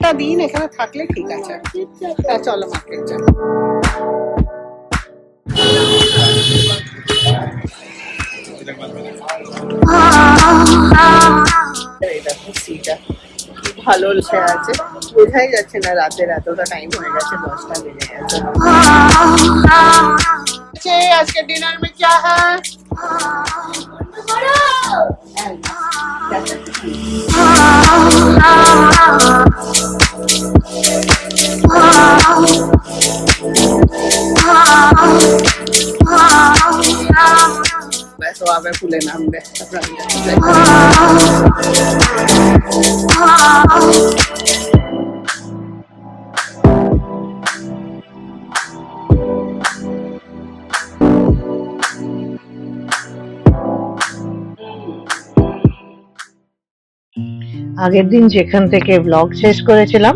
একটা দিন এখানে থাকলে ঠিক আছে। চলো মার্কেট যাবো। এই দেখো সিটা ভালো সে আছে, বোঝাই যাচ্ছে না রাতের এতটা টাইম হয়ে গেছে, 10টা বেজে গেছে। আজকে ডিনার মে क्या है? আবার ফুলে নামবে। আগের দিন যেখান থেকে ব্লগ শেষ করেছিলাম,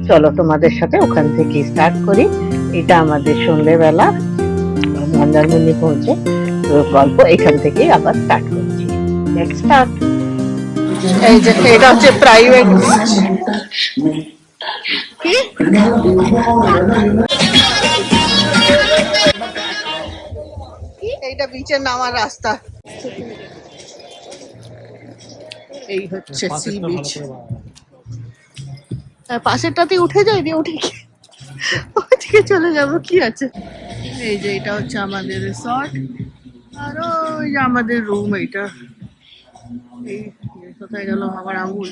চলো তোমাদের সাথে ওখান থেকে স্টার্ট করি। এটা আমাদের সন্ধ্যেবেলা মন্দারমণি পৌঁছে গল্প এখান থেকেই আবার স্টার্ট করছি। Next start. এই যে এটা হচ্ছে প্রাইভেট কি এইটা বিচের নামার রাস্তা। এই হচ্ছে সি বিচ। পাশেরটাতে উঠে যাই, দিয়ে উঠে ওইদিকে চলে যাবো, কি আছে। এই যে এটা হচ্ছে আমাদের রিসর্ট, আর ওই যে আমাদের রুম। এইটা এই কোথায় গেল আমার আঙুল।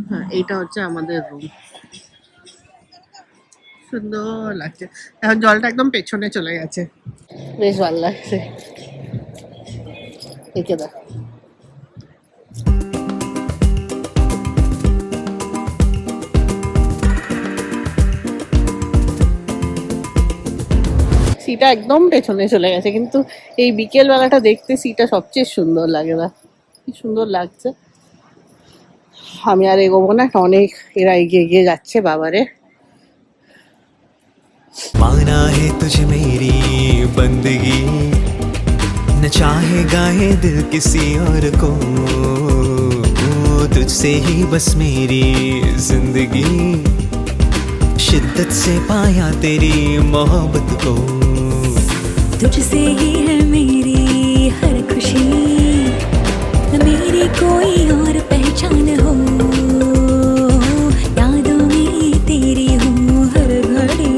হ্যাঁ, এইটা হচ্ছে আমাদের রুম। সুন্দর লাগছে। এখন জলটা একদম পেছনে চলে গেছে, বেশ ভালো লাগছে। একে দেখ সিটা একদম পেছনে চলে গেছে, কিন্তু এই বিকেল বেলাটা দেখতে সিটা সবচেয়ে সুন্দর লাগে। না কি সুন্দর লাগছে। আমি আর এগোবো না, অনেক এরা এগিয়ে এগিয়ে যাচ্ছে। বাবারে माना है तुझे मेरी बंदगी, न चाहे गाए दिल किसी और को, तुझसे ही बस मेरी जिंदगी, शिद्दत से पाया तेरी मोहब्बत को, तुझसे ही है मेरी हर खुशी, न मेरी कोई और पहचान हो, यादों में तेरी हूँ हर घड़ी।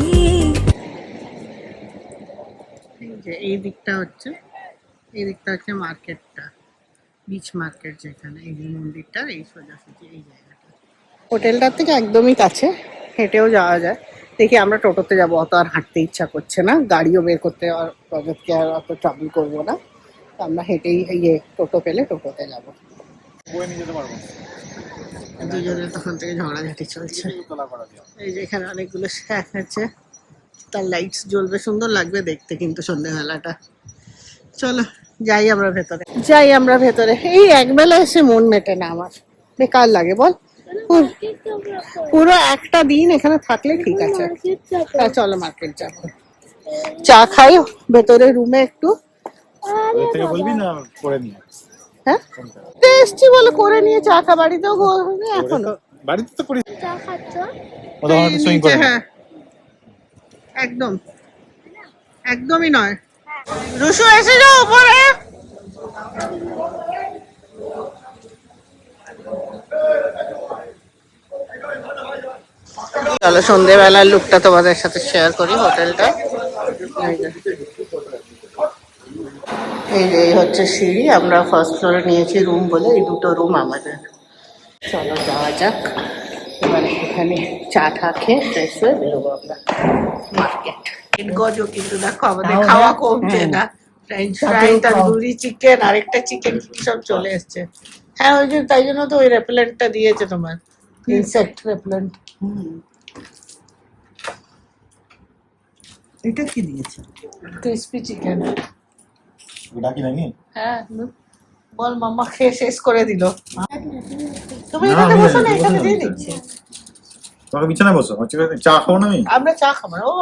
এই দিকটা হচ্ছে মার্কেটটা, বিচ মার্কেট, যেখানে এই যে মন্দিরটা, এই সোজাসুজি এই জায়গাটা হোটেলটার থেকে একদমই কাছে, হেঁটেও যাওয়া যায়। দেখি আমরা টোটোতে যাবো, অত আর হাঁটতে ইচ্ছা করছে না, গাড়িও বের করতে আর প্রজেক্টকে আর অত ট্রাভেল করবো না। তো আমরা হেঁটেই টোটো পেলে টোটোতে যাবো। দুজনে তখন থেকে ঝগড়াঝাটি চলছে। এই যে এখানে অনেকগুলো শ্যাক আছে, তার লাইটস জ্বলবে, সুন্দর লাগবে দেখতে কিন্তু সন্ধ্যেবেলাটা। চলো যাই আমরা ভেতরে। এই একবেলা এসে মন মেটে না আমার, বেকার লাগে বল। পুরো একটা দিন এখানে থাকলে ঠিক আছে। চলো মার্কেট যাবো, চা খাই ভেতরে রুমে একটু। হ্যাঁ এসছি বলে করে নিয়ে চা খা, বাড়িতেও এখনো বাড়িতে তো করি। চা খাচ্ছ? হ্যাঁ একদম একদমই নয়। রুশু এসে যাও উপরে। চলো সন্ধ্যেবেলার লুকটা তোমাদের সাথে শেয়ার করি হোটেলটা। এই হচ্ছে সিঁড়ি, আমরা ফার্স্ট ফ্লোরে নিয়েছি রুম বলে, এই দুটো রুম আমাদের। চলো যাওয়া যাক, এবারে এখানে চা টা খেয়ে ফ্রেশ হয়ে বেরোবো আমরা মার্কেট। গজো কিন্তু দেখো আমাদের খাওয়া কমছে না। ফ্রেঞ্চ ফ্রাই, তন্দুরি চিকেন, আরেকটা চিকেন সব চলে এসছে। হ্যাঁ ওই যে তাই জন্য তো ওই রেপেলেন্টটা দিয়েছে তোমার, ইনসেক্ট রেপেলেন্ট। এটা কি দিয়েছে? Crispy chicken. ওটা কি নাকি? হ্যাঁ বল, মাম্মা খেয়ে শেষ করে দিল। তুমি এখানে বসো না, এখানে দিয়ে দিচ্ছি। তোমাকে বিছানায় বসো, চা খাও না? আমরা চা খাবো না, ও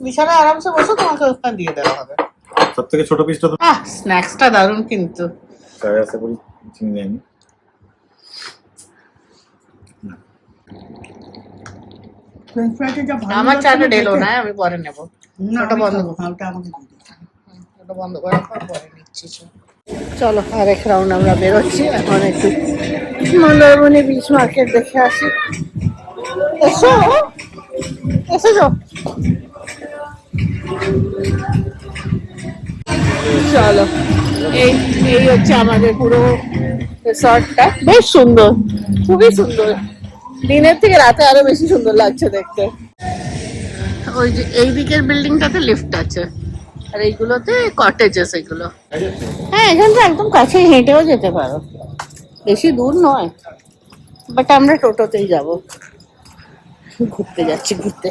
বিছানায় আরামসে বসো, তোমাকে ওখানে দিয়ে দেওয়া হবে। সব থেকে ছোট পিসটা তো। স্ন্যাক্সটা দারুণ কিন্তু। চায়ে আশা করি চিনি নেয়নি। ফ্রেঞ্চ ফ্রাইটা যা ভালো আমার চাটা লাগছে না ঢেলো খেতে। না, আমি পরে নেবো। না ওটা আমি বন্ধ খাবো, করো। হ্যাঁ, ওটা আমাকে দিয়ে দিও। ওটা বন্ধ করার পর পরে নিচ্ছি। চলো আরেক রাউন্ড আমরা বেরোচ্ছি এখন, একটু মন্দারমণি বিচ মার্কেট দেখে আসি। এসো এসে যাও। চলো, এই এই হচ্ছে আমাদের পুরো রিসর্টটা। বেশ সুন্দর, খুবই সুন্দর। দিনের থেকে রাতে আরো বেশি সুন্দর লাগছে দেখতে। ওই যে এই দিকের বিল্ডিংটাতে লিফট আছে, আর এইগুলোতে কটেজেস এগুলো। হ্যাঁ, এখান থেকে একদম কাছে হেঁটেও যেতে পারো, বেশি দূর নয়। বাট আমরা টোটোতেই যাব, ঘুরতে যাচ্ছি ঘুরতে।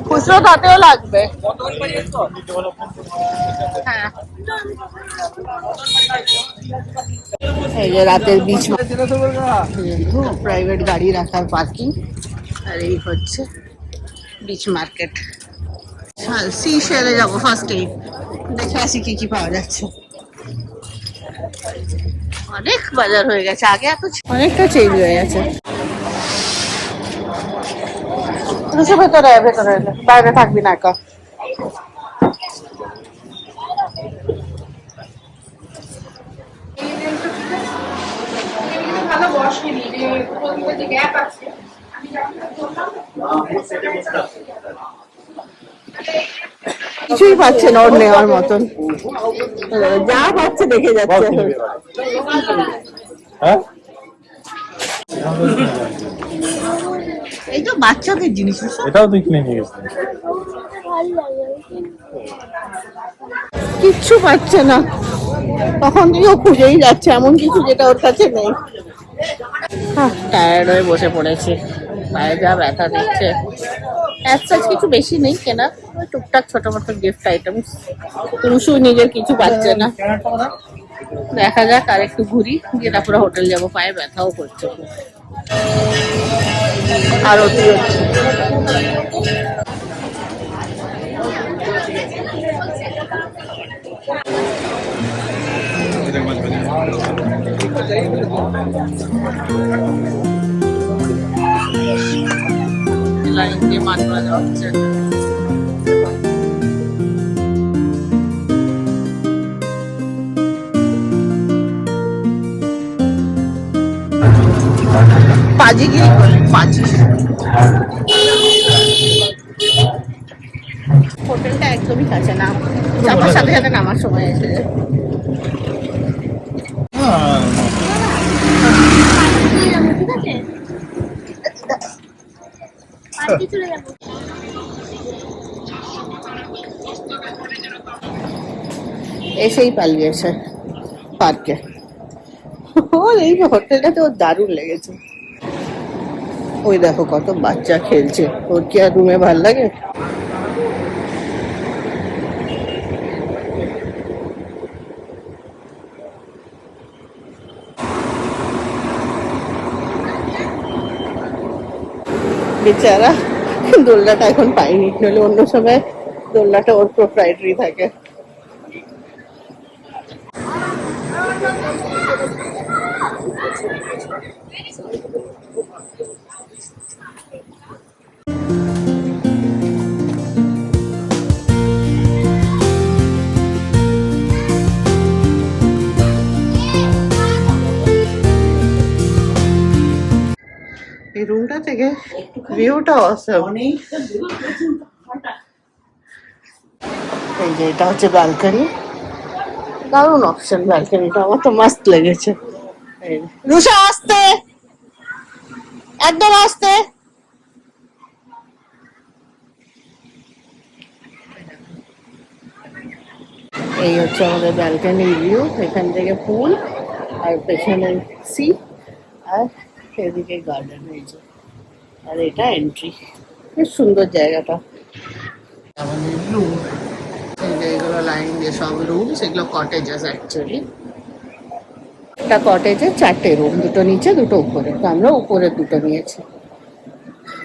খুচরো তাতেও লাগবে। হ্যাঁ, এই যে রাতের বিচ, প্রাইভেট গাড়ি রাখার পার্কিং, আর এই হচ্ছে বিচ মার্কেট। সি শেলে যাবো ফার্স্টেই, দেখে আসি কি কি পাওয়া যাচ্ছে। অনেক বাজার হয়ে গেছে, আগে এত অনেকটা চেঞ্জ হয়ে গেছে। ভেতরে ভেতরে এলে, বাইরে থাকবি না একা। কিছুই পাচ্ছে না ওর নেওয়ার মতন, যা পাচ্ছে দেখে যাচ্ছে। হ্যাঁ এই তো বাচ্চাদের জিনিস, এটাও তুই কিনে নিয়ে গেছিস। কিচ্ছু পাচ্ছে না, তখন থেকেও খুঁজেই যাচ্ছে এমন কিছু যেটা ওর কাছে নেই। টায়ার্ড হয়ে বসে পড়েছে, পায়ে যা ব্যথা দিচ্ছে। অ্যাজ কিছু বেশি নেই কেনা, ওই টুকটাক ছোট মোটো গিফট আইটেম। তুমসু নিজের কিছু পাচ্ছে না, দেখা যাক আর একটু ঘুরি, গিয়ে তারপরে হোটেল যাবো। পায়ে ব্যথাও করছে আর অতি হচ্ছে। লাইন দিয়ে মাছ ভাজা হচ্ছে। পাজিগিরি করে, পাজি। হোটেলটা একদমই কাছে না, চাপার সাথে সাথে নামার সময় এসে যায়। এসেই পালিয়েছে পার্কে। ওর এই হোটেলটাতে ওর দারুণ লেগেছে। ওই দেখো কত বাচ্চা খেলছে, ওর কি আর রুমে ভাল লাগে? বেচারা দোলনাটা এখন পাইনি, নইলে অন্য সময় দোলনাটা ওর প্রোপ্রাইটারি থাকে। এই রুমটা থেকে ভিউটা অসাম। এই যে এটা হচ্ছে ব্যালকনি, দারুণ অপশন ব্যালকনিটা, আমার তো মাস্ত লেগেছে। রুষা আসতে, একদম আসতে। এই হচ্ছে আমাদের ব্যালকনি ভিউ, এখান থেকে পুল আর পেছনে সি, আর এদিকে গার্ডেন হয়েছে, আর এটা এন্ট্রি। বেশ সুন্দর জায়গাটা। আমাদের রুম, এগুলো লাইন দিয়ে সব রুম, সেগুলো কটেজেস অ্যাকচুয়ালি। একটা কটেজে 4টে রুম, দুটো নিচে দুটো উপরে, তো আমরা উপরে দুটো নিয়েছি।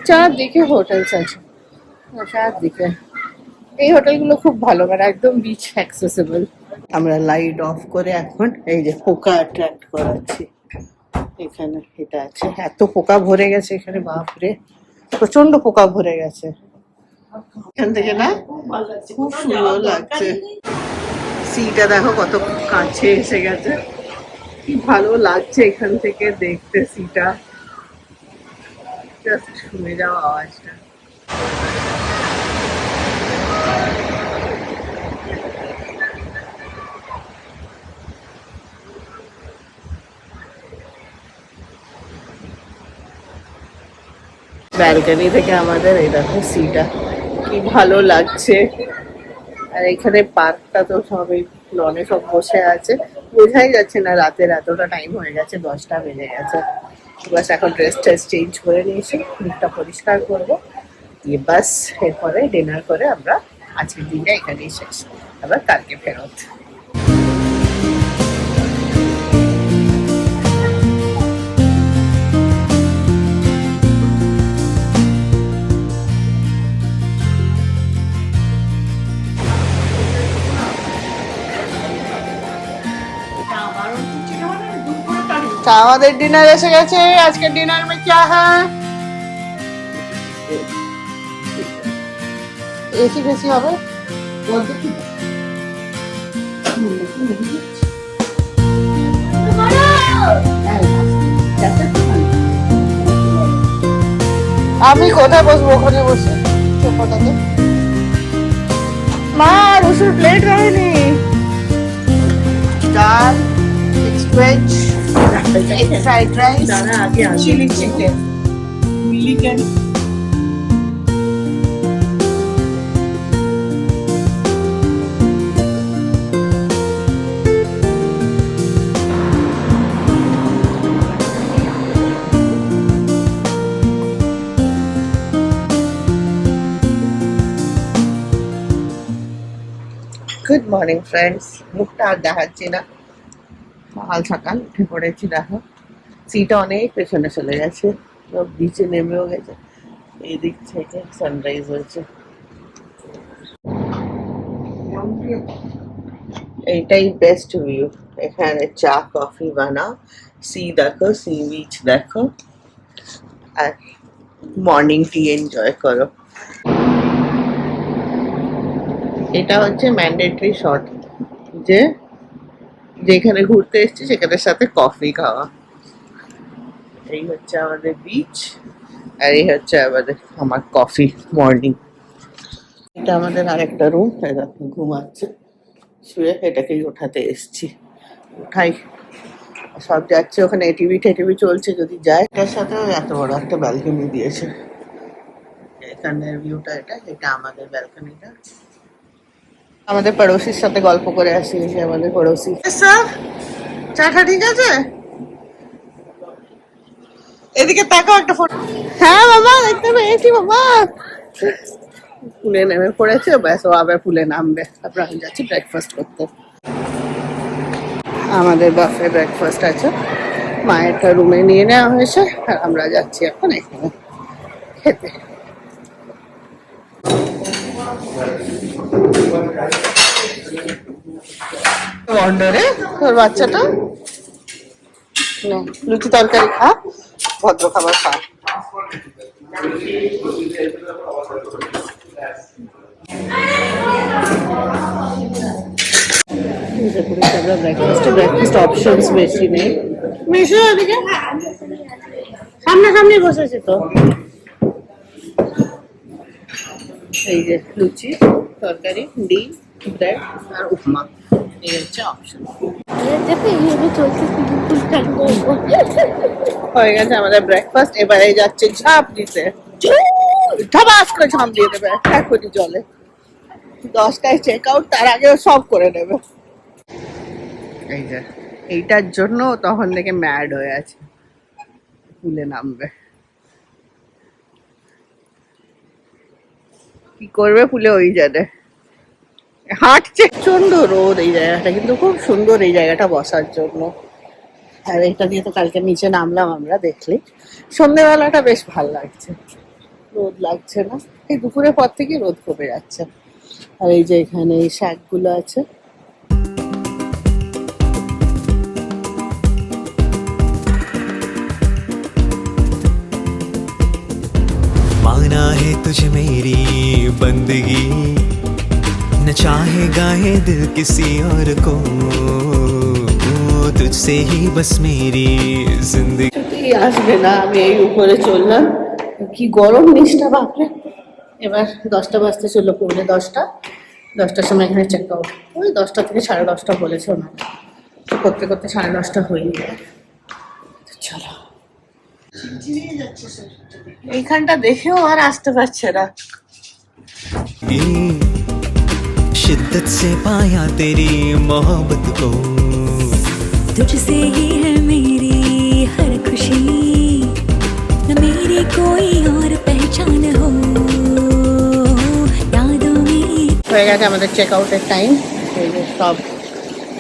চারদিকে হোটেলস আছে, চারদিকে। এই হোটেলগুলো খুব ভালো, মানে একদম বিচ অ্যাক্সেসিবল। আমরা লাইট অফ করে এখন এই যে পোকা অ্যাট্রাক্ট করাচ্ছি। এখানে এটা আছে, এত পোকা ভরে গেছে এখানে, বাপরে প্রচন্ড পোকা ভরে গেছে এখান থেকে না, খুব সুন্দর লাগছে। সিটা দেখো কত কাছে এসে গেছে, কি ভালো লাগছে এখান থেকে দেখতে সিটা, জাস্ট শুনে যাও আওয়াজটা। ব্যালকনি থেকে আমাদের এই দেখো সিটা, কি ভালো লাগছে। আর এখানে পার্কটা তো সবাই লনে সব বসে আছে, বোঝাই যাচ্ছে না রাতের এতটা টাইম হয়ে গেছে, 10টা বেজে গেছে। বাস এখন ড্রেস ট্রেস চেঞ্জ করে নিয়েছি, মুখটা পরিষ্কার করবো, দিয়ে বাস এরপরে ডিনার করে আমরা আজকের দিনটা এখানেই শেষ, আবার কালকে ফেরত। আমাদের ডিনার এসে গেছে। আজকে ডিনার মে क्या है? এসি বেশি হবে, আমি কোথায় বসবো? ওখানে বসে সোফাটাতে। মা রসুন প্লেট রাখেনি, ডাল, mixed veg, fried rice, chilli chicken, chicken. Good morning friends, মুখটা আর দেখাচ্ছি না, সকাল সকাল উঠে পড়েছি। দেখো সিটা অনেক পেছনে চলে গেছে, সব বিচে নেমেও গেছে, এই দিক থেকে সানরাইজ হয়েছে। এইটাই বেস্ট ভিউ, এখানে চা কফি বানাও, সি দেখো, সি বিচ দেখো, আর মর্নিং টি এনজয় করো। এটা হচ্ছে ম্যান্ডেটরি শট, যে যেখানে ঘুরতে এসেছি সেখানের সাথে কফি খাওয়া। এই হচ্ছে আমাদের বিচ, আর এই হচ্ছে আমার কফি মর্নিং। এটা আমাদের আরেকটা রুম, ঘুমাচ্ছে শুয়ে, এটাকেই ওঠাতে এসছি, উঠাই সব যাচ্ছে ওখানে, টিভি টেটিভি চলছে যদি যায়। এটার সাথে এত বড় একটা ব্যালকনি দিয়েছে, এখানের ভিউটা এটা, এটা আমাদের ব্যালকনিটা। আমাদের পড়োশির সাথে গল্প করে আসি, আমাদের পড়োশি। স্যার চাটা ঠিক আছে? এদিকে তাকাও একটা ফটো। হ্যাঁ বাবা, দেখতে পেয়েছি বাবা। পুলে নেমে পড়েছে, ব্যাস ও আবার পুলে নামবে, তারপর আমি যাচ্ছি ব্রেকফাস্ট করতে। আমাদের বাফে ব্রেকফাস্ট আছে, মায়েরটা রুমে নিয়ে নেওয়া হয়েছে, আর আমরা যাচ্ছি এখন এখানে খেতে। অর্ডারে তোর বাচ্চাটা লুচি তরকারি খা, ভদ্র খাবার খা। ব্রেকফাস্ট অপশনস বেশি নেই, মিশো এদিকে সামনাসামনি বসেছে তো। এই যে লুচি তরকারি, ডিম, ব্রেড আর উপমা, এই হচ্ছে অপশন। হয়ে গেছে আমাদের ব্রেকফাস্ট, এবারে যাচ্ছে ঝাঁপ দিতে, ধাবাস করে ঝাঁপ দিয়ে দেবে এখনই জলে। 10টায় চেক আউট, তার আগেও সব করে নেবে। এই যে এইটার জন্য তখন থেকে ম্যাড হয়ে আছে, পুলে নামবে। কি করবে পুলে ওই জানে, হাঁটছে। প্রচন্ড রোদ এই জায়গাটা, কিন্তু খুব সুন্দর এই জায়গাটা বসার জন্য। আর এটা দিয়ে তো কালকে নিচে নামলাম আমরা, দেখলি সন্ধ্যেবেলাটা বেশ ভালো লাগছে, রোদ লাগছে না। এই দুপুরের পর থেকে রোদ কমে যাচ্ছে। আর এই যে এখানে এই শাকগুলো আছে, माना है तुझे मेरी बंदगी न चाहे गाए दिल किसी और को तुझसे ही बस मेरी जिंदगी কিছুতেই আসবে না। আমি এই উপরে চললাম, কি গরম নিচটা বাপরে। এবার 10টা বাজতে চললো, পৌনে 10টা। 10টার সময় এখানে চেক আউট, ওই 10টা থেকে 10:30 বলেছে ওনারা, তো করতে করতে 10:30 হয়ে যায়। চলো, এইখানটা দেখেও আর আসতে পারছে না। शिद्दत से पाया तेरी मोहब्बत को तुझसे ही है मेरी हर खुशी न मेरी कोई और पहचान हो यादों में হয়ে গেছে আমাদের চেক আউটের টাইম। এই যে সব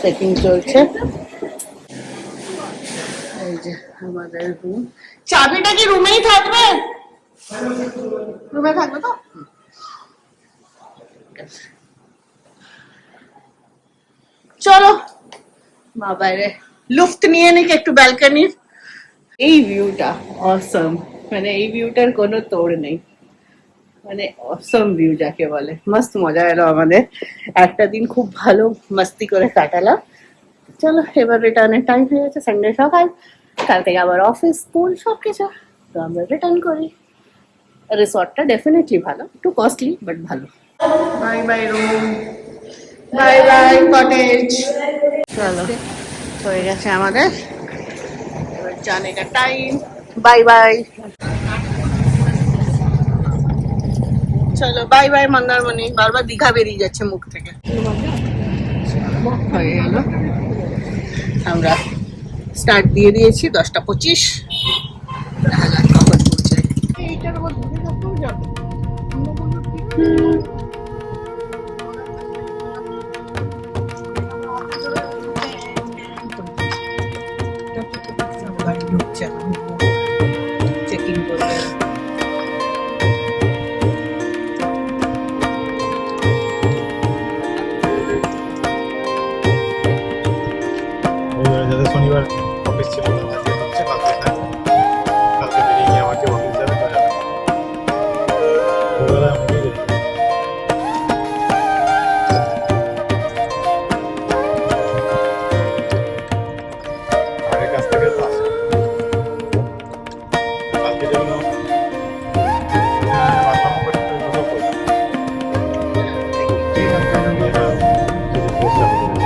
চেকিং চলছে। এই যে আমাদের রুম, চাবিটা কি রুমেই থাকবে? রুমে থাকবে তো? চলো মা বাইরে লুফট নিয়ে নিক একটু ব্যালকনির। এই ভিউটা অসম, মানে এই ভিউটার কোনো তোড় নেই, মানে অসম ভিউ যাকে বলে। মস্ত মজা এলো আমাদের, একটা দিন খুব ভালো মস্তি করে কাটালাম। চলো এবার রিটার্নের টাইম হয়ে গেছে, সানডে সকাল, কাল থেকে আবার অফিস স্কুল সবকিছু, তো আমরা রিটার্ন করি। রিসর্টটা ডেফিনেটলি ভালো, একটু কস্টলি বাট ভালো। Bye bye room, bye bye cottage. চলো হয়ে গেছে আমাদের, এবার জানেটা টাইম। বাই বাই, চলো বাই বাই মন্দারমণি। বারবার দীঘা বেরিয়ে যাচ্ছে মুখ থেকে। হয়ে গেল, আমরা স্টার্ট দিয়ে দিয়েছি 10:25। দেখা যাক কখন পৌঁছে। এইটার আবার দূরে যাবো যাবে। চেকিং করবে। যাদের শনিবার অফিস ছিল না, আজকে হচ্ছে, কালকে থাকবে। কালকে বেরিয়ে গিয়ে আমাকে অফিস যাবে, তো যাবে। ওবেলা আমি বেরিয়ে যাবো। আগের কাছ থেকে তো আসে। কালকে যেগুলো বাথরুম করে ওগুলো করলাম। এরা কিছু পোস্ট চালু করেছে।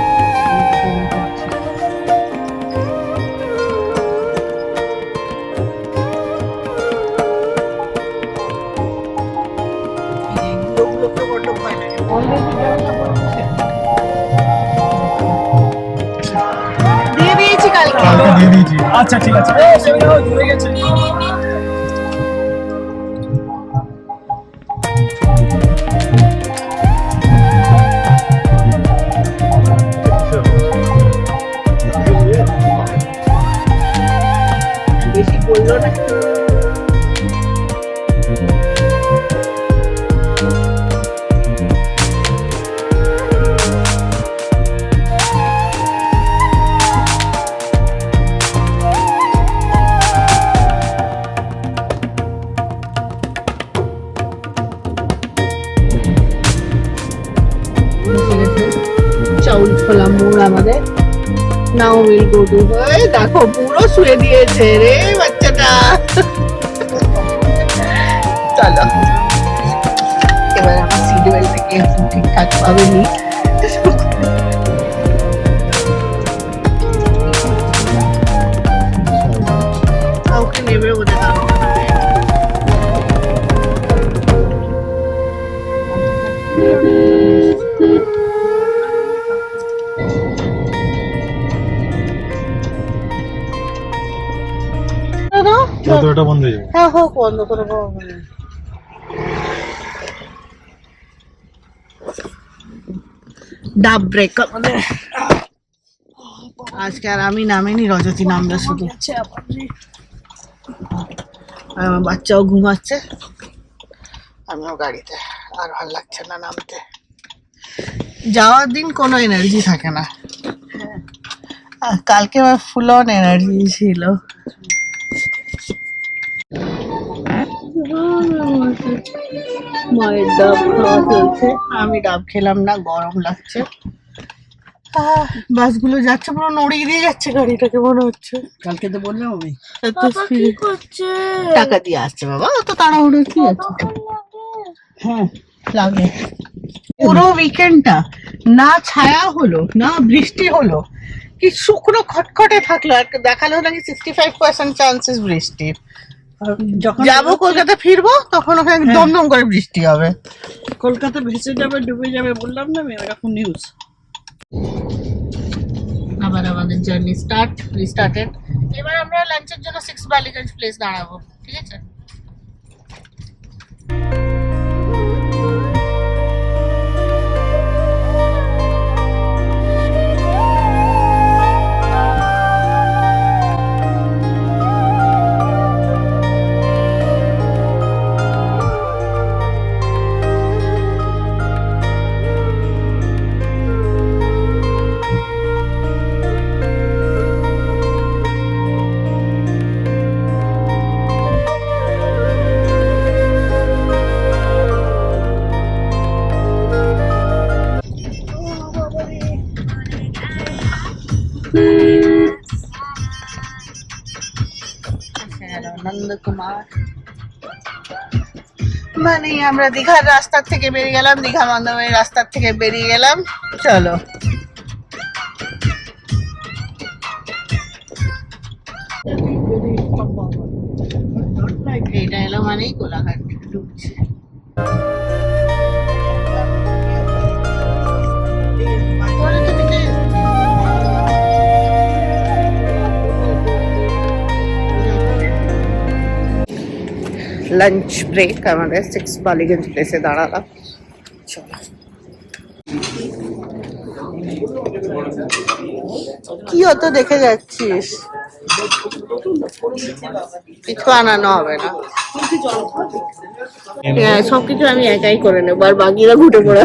দিয়ে দিয়েছি কালকে। কালকে দিয়ে দিয়েছি। আচ্ছা ঠিক আছে। দূরে গেছে। বেশি বললো না। চাউল ছোলা মোড় আমাদের। Now will go to. দেখো পুরো শুয়ে দিয়েছে রে বাচ্চাটা। চলো এবার আমার সিট বেল্ট থেকে ঠিকঠাক ভাবে নি। ওকে নেবে ওদের যতটা বন্ধ হয়ে যাবে। হ্যাঁ হোক, বন্ধ করে দেবো। ডাব ব্রেক আমাদের। আজকে আর আমি নামিনি, রজতী নামবে শুধু। আর আমার বাচ্চাও ঘুমাচ্ছে, আমিও গাড়িতে। আর ভালো লাগছে না নামতে। যাওয়ার দিন কোনো এনার্জি থাকে না, আর কালকে আমার ফুল অন এনার্জি ছিল। মায়ের ডাব খাওয়া চলছে, আমি ডাব খেলাম না, গরম লাগছে। বাসগুলো যাচ্ছে, পুরো নড়িয়ে দিয়ে যাচ্ছে গাড়িটাকে মনে হচ্ছে। কালকে তো বললাম আমি এত speed এ। টাকা দিয়ে আসছে বাবা, অত তাড়াহুড়ো কি আছে? হ্যাঁ লাগে। পুরো উইকেন্ডটা না ছায়া হলো না বৃষ্টি হলো, কি শুকনো খটখটে থাকলো। আর দেখালো নাকি 65% চান্সেস বৃষ্টির। আর যখন যাবো কলকাতা ফিরবো তখন ওখানে দমদম করে বৃষ্টি হবে। কলকাতা ভেসে যাবে ডুবে যাবে বললাম না আমি, এরকম নিউজ। আবার আমাদের জার্নি রিস্টার্টেড। এবার আমরা লাঞ্চের জন্য 6 বালিগঞ্জ প্লেস দাঁড়াবো, ঠিক আছে? নন্দ কুমার মানে আমরা দীঘার রাস্তার থেকে বেরিয়ে গেলাম, দীঘা মন্দারমণির রাস্তার থেকে বেরিয়ে গেলাম। চলো এইটা এলো মানেই কোলাঘাট ঢুকছে। লাঞ্চ ব্রেক আমাদের 6 বালিগঞ্জ প্লেসে দাঁড়ালাম। চলো কি হতো দেখে যাচ্ছিস, কিছু আনানো হবে না। হ্যাঁ সবকিছু আমি একাই করে নেবো, আর বাকিরা ঘুটে পড়া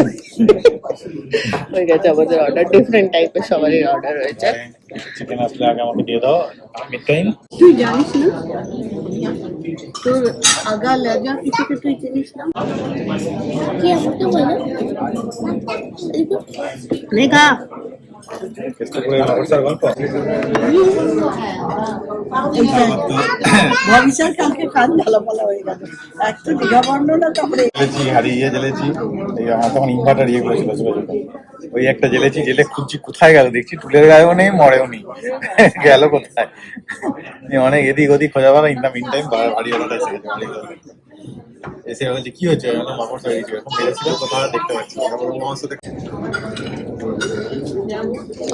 হয়ে গেছে। আমাদের অর্ডার ডিফারেন্ট টাইপের সবারই অর্ডার হয়েছে। চিকেন আসলে আগে আমাকে দিয়ে দাও, মিড টাইম। তুই জানিস না তোর আগা লেজা কিছুকে তুই চিনিস না? কি আমাকে বলো লেখা চেষ্টা করে অবসর গল্প। ভবিষ্যৎ কালকে কান ঝালাপালা হয়ে গেল, এক তো দীঘা বর্ণনা, তারপরে জেলেছি, হারিয়ে জেলেছি। এই আমার তখন ইনভার্টার ইয়ে করেছিল যোগাযোগ, ওই একটা জেলেছি, জেলে খুঁজছি কোথায় গেল, দেখছি টুলের গায়েও নেই, মরেও নেই, গেল কোথায়। অনেক এদিক ওদিক খোঁজা পালা, ইন মিন টাইম বাড়ি ওটা এসে গেছে। এসে বলছে কি হয়েছে, মাকড় হয়ে গেছে, এখন মেরেছিলাম কোথাও দেখতে পাচ্ছি।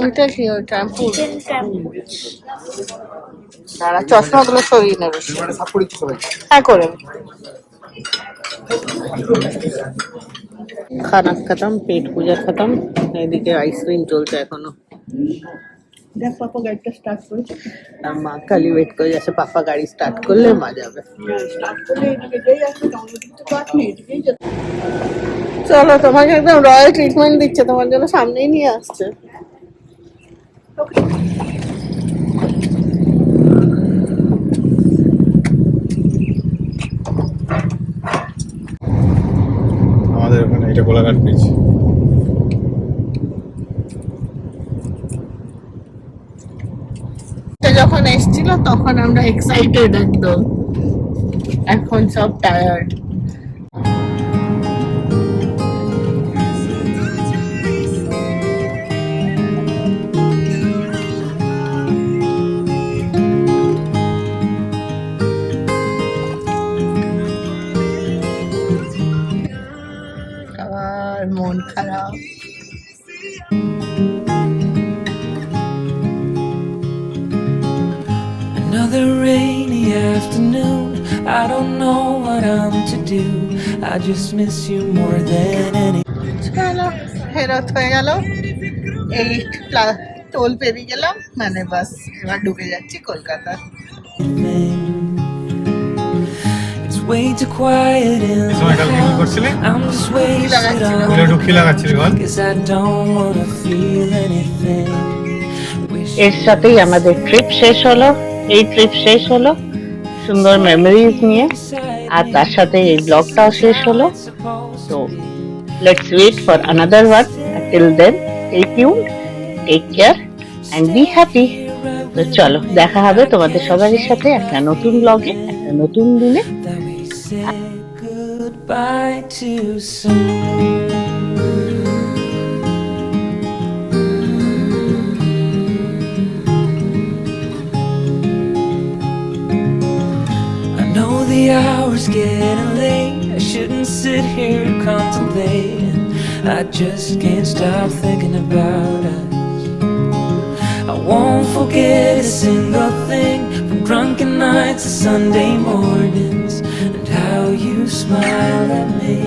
ওইটা কি ওইটা দাঁড়া, চশমাগুলো সরিয়ে নেবে। হ্যাঁ করে খানা খতম, পেট পূজা খতম। এদিকে আইসক্রিম চলছে এখনো। দেখ পাপা গাড়িটা স্টার্ট করেছে, আর মা খালি ওয়েট করে যাচ্ছে, পাপা গাড়ি স্টার্ট করলে মা যাবে। স্টার্ট করলে এদিকে যেই আসবে তখন কিন্তু কাট নেই, এদিকেই যেতে। চলো তোমাকে একদম রয়্যাল ট্রিটমেন্ট দিচ্ছে, তোমার জন্য সামনেই নিয়ে আসছে। আমাদের ওখানে এটা কোলাঘাট ব্রিজ। যখন এসেছিল তখন আমরা এক্সাইটেড একদম, এখন সব টায়ার্ড। আবার মন খারাপ। Another rainy afternoon. I don't know what I'm to do. I just miss you more than any. চলো ফেরত হয়ে গেল 8 টোল পেরিয়ে গেলাম, মানে বাস এবার ঢুকে যাচ্ছি Kolkata. It's way too quiet in এই সময় কালকে কি করছিলে? I'm just wasted on ফুলে ঢুকি লাগাচ্ছিলি বল? Cause I don't wanna feel anything. এর সাথেই আমাদের ট্রিপ শেষ হলো। এই ট্রিপ শেষ হলো সুন্দর মেমোরিজ নিয়ে, আর তার সাথে এই ব্লগটাও শেষ হলো। তো let's wait for another one. Till then stay tuned, take care and be happy. তো চলো, দেখা হবে তোমাদের সবার সাথে একটা নতুন ব্লগে, একটা নতুন দিনে। That we said goodbye too soon. I know the hour's getting late. I shouldn't sit here and contemplate. I just can't stop thinking about us. I won't forget a single thing, from drunken nights to Sunday mornings, and how you smile at me.